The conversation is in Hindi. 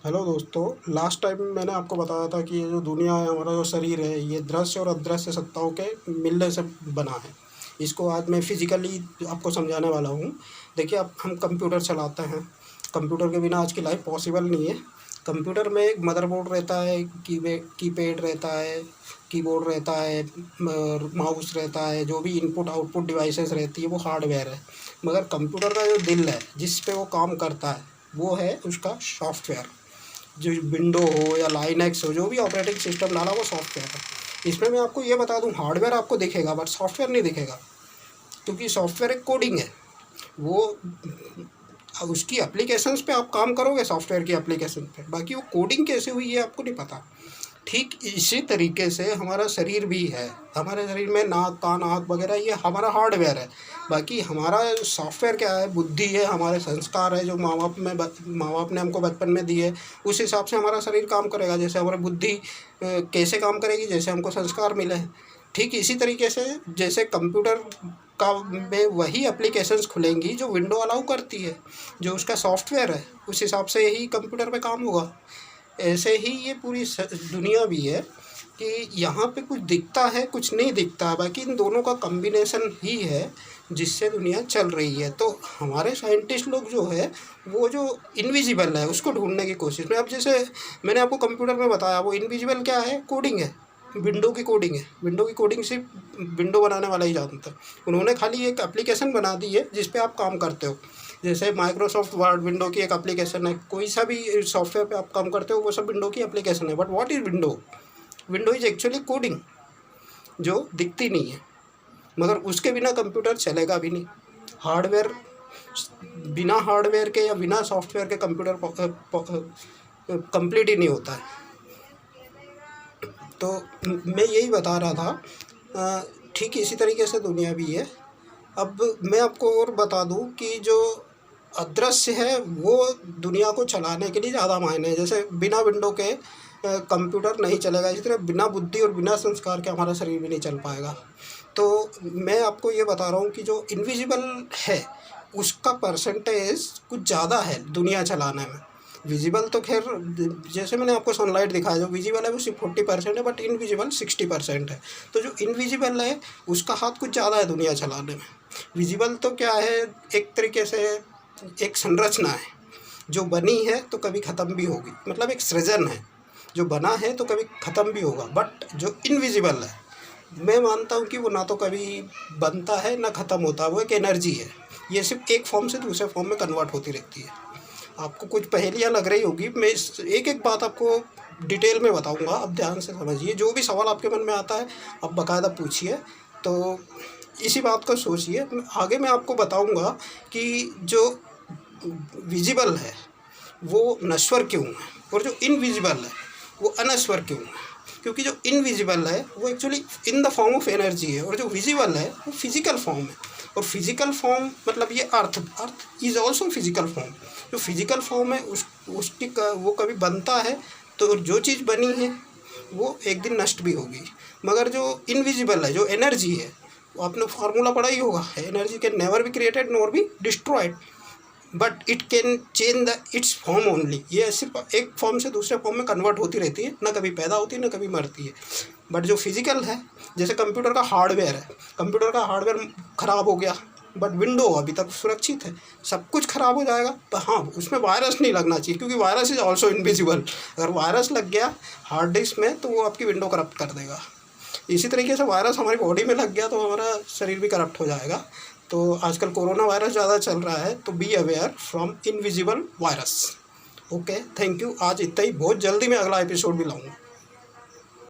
हेलो दोस्तों, लास्ट टाइम मैंने आपको बताया था कि ये जो दुनिया है, हमारा जो शरीर है, ये दृश्य और अदृश्य सत्ताओं के मिलने से बना है। इसको आज मैं फिजिकली आपको समझाने वाला हूँ। देखिए, अब हम कंप्यूटर चलाते हैं। कंप्यूटर के बिना आज की लाइफ पॉसिबल नहीं है। कंप्यूटर में एक मदरबोर्ड रहता है, कीपैड रहता है, कीबोर्ड रहता है, माउस रहता है, जो भी इनपुट आउटपुट डिवाइसेस रहती है वो हार्डवेयर है। मगर कंप्यूटर का जो दिल है, जिस पे वो काम करता है, वो है उसका सॉफ्टवेयर। जो विंडो हो या लाइनक्स हो, जो भी ऑपरेटिंग सिस्टम डाला वो सॉफ्टवेयर है। इसमें मैं आपको ये बता दूं, हार्डवेयर आपको दिखेगा बट सॉफ्टवेयर नहीं दिखेगा, क्योंकि सॉफ्टवेयर एक कोडिंग है। वो उसकी एप्लीकेशंस पे आप काम करोगे, सॉफ्टवेयर की एप्लीकेशन पे, बाकी वो कोडिंग कैसे हुई है आपको नहीं पता। ठीक इसी तरीके से हमारा शरीर भी है। हमारे शरीर में नाक, कान, आँख वगैरह ये हमारा हार्डवेयर है। बाकी हमारा सॉफ्टवेयर क्या है? बुद्धि है, हमारे संस्कार है, जो माँ बाप ने हमको बचपन में दिए। उस हिसाब से हमारा शरीर काम करेगा। जैसे हमारी बुद्धि कैसे काम करेगी, जैसे हमको संस्कार मिले हैं। ठीक इसी तरीके से जैसे कंप्यूटर का में वही एप्लीकेशंस खुलेंगी जो विंडो अलाउ करती है, जो उसका सॉफ्टवेयर है, उस हिसाब से ही कंप्यूटर पे काम होगा। ऐसे ही ये पूरी दुनिया भी है कि यहाँ पे कुछ दिखता है, कुछ नहीं दिखता है, बाकी इन दोनों का कॉम्बिनेशन ही है जिससे दुनिया चल रही है। तो हमारे साइंटिस्ट लोग जो है, वो जो इनविजिबल है उसको ढूंढने की कोशिश में। अब जैसे मैंने आपको कंप्यूटर में बताया, वो इनविजिबल क्या है? कोडिंग है, विंडो की कोडिंग है। विंडो की कोडिंग सिर्फ विंडो बनाने वाला ही जानता है। उन्होंने खाली एक एप्लीकेशन बना दी है जिस पे आप काम करते हो। जैसे माइक्रोसॉफ्ट वर्ड विंडो की एक एप्लीकेशन है, कोई सा भी सॉफ्टवेयर पे आप काम करते हो वो सब विंडो की एप्लीकेशन है। But what is window? Window is actually coding, जो दिखती नहीं है, मगर उसके बिना कंप्यूटर चलेगा भी नहीं। हार्डवेयर, बिना हार्डवेयर के या बिना सॉफ्टवेयर के कंप्यूटर कंप्लीट ही नहीं होता है। तो मैं यही बता रहा था, ठीक इसी तरीके से दुनिया भी है। अब मैं आपको और बता दूं कि जो अदृश्य है वो दुनिया को चलाने के लिए ज़्यादा मायने है। जैसे बिना विंडो के कंप्यूटर नहीं चलेगा, इसी तरह बिना बुद्धि और बिना संस्कार के हमारा शरीर भी नहीं चल पाएगा। तो मैं आपको ये बता रहा हूँ कि जो इनविजिबल है उसका परसेंटेज कुछ ज़्यादा है दुनिया चलाने में। विजिबल तो खैर, जैसे मैंने आपको सनलाइट दिखाया, जो विजिबल है वो सिर्फ 40% है, बट इनविजिबल 60% है। तो जो इनविजिबल है उसका हाथ कुछ ज़्यादा है दुनिया चलाने में। विजिबल तो क्या है, एक तरीके से एक संरचना है जो बनी है तो कभी ख़त्म भी होगी, मतलब एक सृजन है जो बना है तो कभी ख़त्म भी होगा। बट जो इनविजिबल है, मैं मानता हूँ कि वो ना तो कभी बनता है ना ख़त्म होता, वो एक एनर्जी है। ये सिर्फ एक फॉर्म से दूसरे फॉर्म में कन्वर्ट होती रहती है। आपको कुछ पहेलियाँ लग रही होगी, मैं एक एक बात आपको डिटेल में बताऊंगा, अब ध्यान से समझिए। जो भी सवाल आपके मन में आता है आप बाकायदा पूछिए। तो इसी बात को सोचिए। आगे मैं आपको बताऊंगा कि जो विजिबल है वो नश्वर क्यों है, और जो इनविजिबल है वो अनश्वर क्यों है। क्योंकि जो इनविजिबल है वो actually in the form of energy है, और जो विजिबल है वो फिजिकल फॉर्म है। और फिजिकल फॉर्म मतलब ये earth is also physical form. जो फिजिकल फॉर्म है उसकी वो कभी बनता है, तो जो चीज़ बनी है वो एक दिन नष्ट भी होगी। मगर जो इनविजिबल है, जो एनर्जी है, वो आपने फार्मूला पढ़ा ही होगा, energy can never be created nor be destroyed, but it can change the it's form only. ये सिर्फ एक फॉर्म से दूसरे फॉर्म में कन्वर्ट होती रहती है, ना कभी पैदा होती है ना कभी मरती है। बट जो फिजिकल है, जैसे कंप्यूटर का हार्डवेयर है, कंप्यूटर का हार्डवेयर ख़राब हो गया, बट विंडो अभी तक सुरक्षित है। सब कुछ ख़राब हो जाएगा तो हाँ, उसमें वायरस नहीं लगना चाहिए, क्योंकि वायरस इज़ ऑल्सो इनविजिबल। अगर वायरस लग गया हार्ड डिस्क में तो वो आपकी विंडो करप्ट कर देगा। इसी तरीके से वायरस हमारी बॉडी में लग गया तो हमारा शरीर भी करप्ट हो जाएगा। तो आजकल कोरोना वायरस ज़्यादा चल रहा है, तो be aware from invisible virus. Okay, thank you. आज इतना ही, बहुत जल्दी मैं अगला एपिसोड भी लाऊंगा।